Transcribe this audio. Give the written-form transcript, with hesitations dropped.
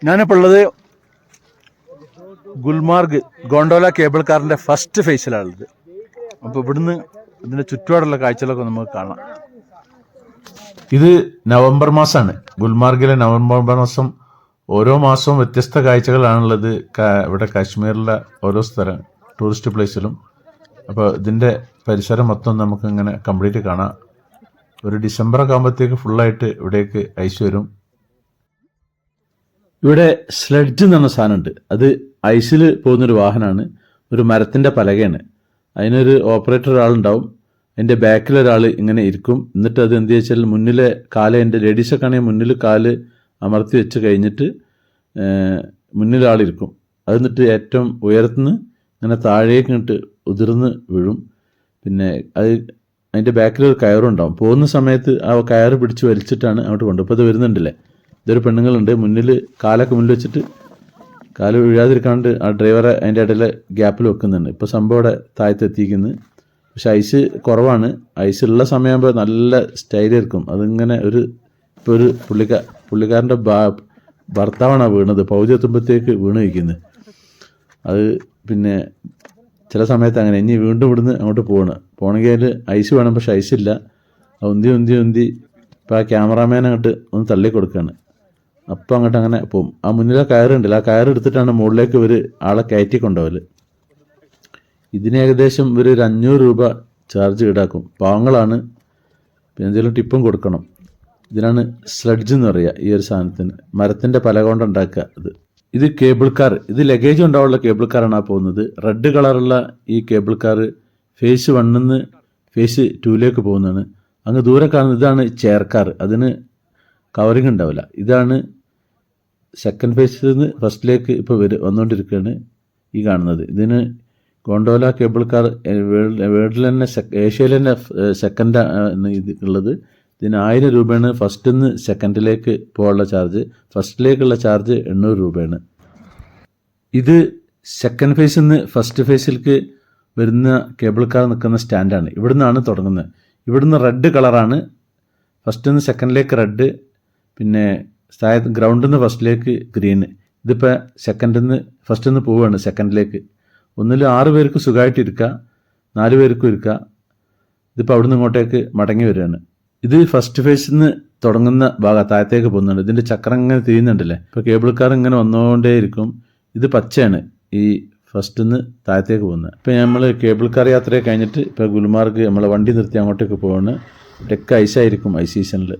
ഞാനിപ്പോൾ ഉള്ളത് ഗുൽമാർഗ് ഗോണ്ടോല കേബിൾ കാറിൻ്റെ ഫസ്റ്റ് ഫേസിലാണുള്ളത്. അപ്പോൾ ഇവിടുന്ന് ഇതിൻ്റെ ചുറ്റുപാടുള്ള കാഴ്ചകളൊക്കെ നമുക്ക് കാണാം. ഇത് നവംബർ മാസമാണ്. ഗുൽമാർഗിലെ നവംബർ മാസം ഓരോ മാസവും വ്യത്യസ്ത കാഴ്ചകളാണുള്ളത് ഇവിടെ കാശ്മീരിലെ ഓരോ സ്ഥലം ടൂറിസ്റ്റ് പ്ലേസിലും. അപ്പോൾ ഇതിൻ്റെ പരിസരം മൊത്തം നമുക്ക് ഇങ്ങനെ കംപ്ലീറ്റ് കാണാം. ഒരു ഡിസംബറൊക്കെ ആകുമ്പോഴത്തേക്ക് ഫുള്ളായിട്ട് ഇവിടേക്ക് ഐസ് വരും. ഇവിടെ സ്ലെഡ്ജ് എന്ന് പറഞ്ഞ സാധനമുണ്ട്. അത് ഐസിൽ പോകുന്നൊരു വാഹനമാണ്. ഒരു മരത്തിൻ്റെ പലകയാണ്. അതിനൊരു ഓപ്പറേറ്റർ ഒരാളുണ്ടാവും. അതിൻ്റെ ബാക്കിലൊരാൾ ഇങ്ങനെ ഇരിക്കും. എന്നിട്ട് അത് എന്ത് വെച്ചാൽ മുന്നിലെ കാല്, എൻ്റെ ലേഡീസൊക്കെ ആണെങ്കിൽ മുന്നിൽ കാല് അമർത്തി വെച്ച് കഴിഞ്ഞിട്ട് മുന്നിലാളിരിക്കും. അത് എന്നിട്ട് ഏറ്റവും ഉയരത്തുനിന്ന് ഇങ്ങനെ താഴേക്ക് ഇങ്ങോട്ട് ഉതിർന്ന് വീഴും. പിന്നെ അത് അതിൻ്റെ ബാക്കിലൊരു കയറുണ്ടാവും. പോകുന്ന സമയത്ത് ആ കയറ് പിടിച്ച് വലിച്ചിട്ടാണ് അങ്ങോട്ട് കൊണ്ടുപോകും. ഇപ്പോൾ ഇത് വരുന്നുണ്ടല്ലേ, ഇതൊരു പെണ്ണുങ്ങളുണ്ട്. മുന്നിൽ കാലൊക്കെ മുന്നിൽ വെച്ചിട്ട് കാല് വീഴാതിരിക്കാണ്ട് ആ ഡ്രൈവറെ അതിൻ്റെ ഇടയിൽ ഗ്യാപ്പിൽ വെക്കുന്നുണ്ട്. ഇപ്പോൾ സംഭവം ഇവിടെ താഴത്തെത്തിക്കുന്നത്. പക്ഷെ ഐസ് കുറവാണ്. ഐസ് ഉള്ള സമയമാകുമ്പോൾ നല്ല സ്റ്റൈലായിരിക്കും. അതിങ്ങനെ ഇപ്പോൾ ഒരു പുള്ളിക്കാരൻ്റെ ഭർത്താവാണ് വീണത്. പൗതി എത്തുമ്പോഴത്തേക്ക് വീണ് വയ്ക്കുന്നത്. അത് പിന്നെ ചില സമയത്ത് അങ്ങനെ ഇനി വീണ്ടും ഇവിടുന്ന് അങ്ങോട്ട് പോകണമെങ്കിൽ ഐസ് വേണം. പക്ഷെ ഐസില്ല. ഉന്തി ഇപ്പോൾ ആ ക്യാമറാമാൻ അങ്ങോട്ട് ഒന്ന് തള്ളി കൊടുക്കുകയാണ്. അപ്പം അങ്ങോട്ട് അങ്ങനെ പോകും. ആ മുന്നിലെ കയറുണ്ടല്ലോ, ആ കയറെടുത്തിട്ടാണ് മുകളിലേക്ക് ഇവർ ആളെ കയറ്റി കൊണ്ടുപോകൽ. ഇതിന് ഏകദേശം ഒരു 500 രൂപ ചാർജ് ഈടാക്കും. പാവങ്ങളാണ്. പിന്നെ എന്തെങ്കിലും ടിപ്പും കൊടുക്കണം. ഇതിനാണ് സ്ലെഡ്ജ് എന്ന് പറയുക. ഈ ഒരു സാധനത്തിന് മരത്തിൻ്റെ പല കൊണ്ടുണ്ടാക്കുക. ഇത് കേബിൾ കാർ. ഇത് ലഗേജ് ഉണ്ടാവുള്ള കേബിൾ കാറാണ് ആ പോകുന്നത്. റെഡ് കളറുള്ള ഈ കേബിൾ കാർ ഫേസ് 1 നിന്ന് ഫേസ് 2ലേക്ക് പോകുന്നതാണ്. അങ്ങ് ദൂരെ കാണുന്നത് ഇതാണ് ചെയർ കാർ. അതിന് കവറിങ് ഉണ്ടാവില്ല. ഇതാണ് സെക്കൻഡ് ഫേസിൽ നിന്ന് ഫസ്റ്റിലേക്ക് ഇപ്പോൾ വന്നുകൊണ്ടിരിക്കുകയാണ് ഈ കാണുന്നത്. ഇതിന് ഗോണ്ടോല കേബിൾ കാർ വേൾഡിൽ തന്നെ ഏഷ്യയിൽ തന്നെ സെക്കൻഡ് ഇത് ഉള്ളത്. ഇതിന് 1000 രൂപയാണ് ഫസ്റ്റിൽ നിന്ന് സെക്കൻഡിലേക്ക് പോകാനുള്ള ചാർജ്. ഫസ്റ്റിലേക്കുള്ള ചാർജ് 800 രൂപയാണ്. ഇത് സെക്കൻഡ് ഫേസിൽ നിന്ന് ഫസ്റ്റ് ഫേസിലേക്ക് വരുന്ന കേബിൾ കാർ നിൽക്കുന്ന സ്റ്റാൻഡാണ്. ഇവിടുന്നാണ് തുടങ്ങുന്നത്. ഇവിടുന്ന് റെഡ് കളറാണ്. ഫസ്റ്റിൽ നിന്ന് സെക്കൻഡിലേക്ക് റെഡ്, പിന്നെ ഗ്രൗണ്ടിൽ നിന്ന് ഫസ്റ്റിലേക്ക് ഗ്രീന്. ഇതിപ്പോൾ ഫസ്റ്റിൽ നിന്ന് പോവുകയാണ് സെക്കൻഡിലേക്ക്. ഒന്നിൽ 6 പേർക്ക് സുഖമായിട്ട് ഇരിക്കുക, 4 പേർക്കും ഇരിക്കുക. ഇതിപ്പോൾ അവിടെ നിന്ന് ഇങ്ങോട്ടേക്ക് മടങ്ങി വരികയാണ്. ഇത് ഫസ്റ്റ് ഫേസിൽ നിന്ന് തുടങ്ങുന്ന ഭാഗം താഴത്തേക്ക് പോകുന്നുണ്ട്. ഇതിൻ്റെ ചക്രം ഇങ്ങനെ തിരിയുന്നുണ്ടല്ലേ. ഇപ്പോൾ കേബിൾ കാർ ഇങ്ങനെ വന്നുകൊണ്ടേയിരിക്കും. ഇത് പച്ചയാണ് ഈ ഫസ്റ്റിൽ നിന്ന് താഴത്തേക്ക് പോകുന്നത്. ഇപ്പോൾ നമ്മൾ കേബിൾ കാർ യാത്രയെ കഴിഞ്ഞിട്ട് ഇപ്പോൾ ഗുൽമാർഗ് നമ്മളെ വണ്ടി നിർത്തി അങ്ങോട്ടേക്ക് പോവാണ്. ഇവിടെയൊക്കെ ഐസായിരിക്കും ഐ സീസണിൽ.